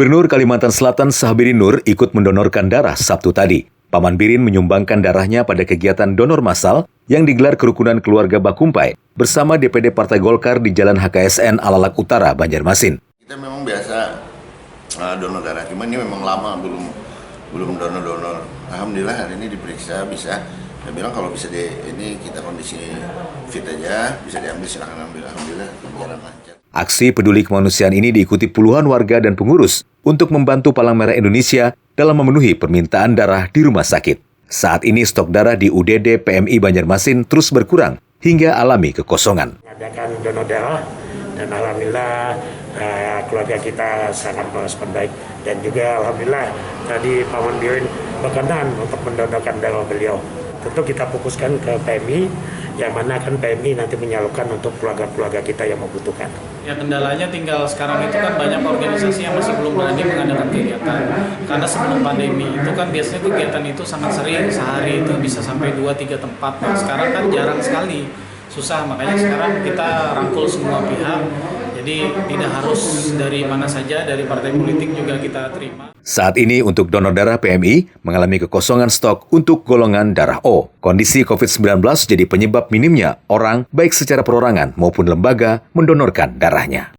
Gubernur Kalimantan Selatan Sahabirin Nur ikut mendonorkan darah Sabtu tadi. Paman Birin menyumbangkan darahnya pada kegiatan donor massal yang digelar kerukunan keluarga Bakumpai bersama DPD Partai Golkar di Jalan HKSN Alalak Utara, Banjarmasin. Kita memang biasa donor darah, cuman ini memang lama belum donor. Alhamdulillah hari ini diperiksa bisa. Dia bilang kalau bisa ini kita kondisi fit aja, bisa diambil silakan ambil. Alhamdulillah berjalan lancar. Aksi peduli kemanusiaan ini diikuti puluhan warga dan pengurus untuk membantu Palang Merah Indonesia dalam memenuhi permintaan darah di rumah sakit. Saat ini stok darah di UDD PMI Banjarmasin terus berkurang hingga alami kekosongan. Mengadakan donor darah dan alhamdulillah keluarga kita sangat merespon baik, dan juga alhamdulillah tadi Paman Birin berkenan untuk mendonorkan darah beliau. Tentu kita fokuskan ke PMI, yang mana kan PMI nanti menyalurkan untuk keluarga-keluarga kita yang membutuhkan. Ya, kendalanya tinggal sekarang itu kan banyak organisasi yang masih belum berani mengadakan kegiatan. Karena sebelum pandemi itu kan biasanya kegiatan itu sangat sering, sehari itu bisa sampai 2-3 tempat. Nah, sekarang kan jarang sekali, susah. Makanya sekarang kita rangkul semua pihak. Jadi tidak harus dari mana saja, dari partai politik juga kita terima. Saat ini untuk donor darah PMI mengalami kekosongan stok untuk golongan darah O. Kondisi COVID-19 jadi penyebab minimnya orang baik secara perorangan maupun lembaga mendonorkan darahnya.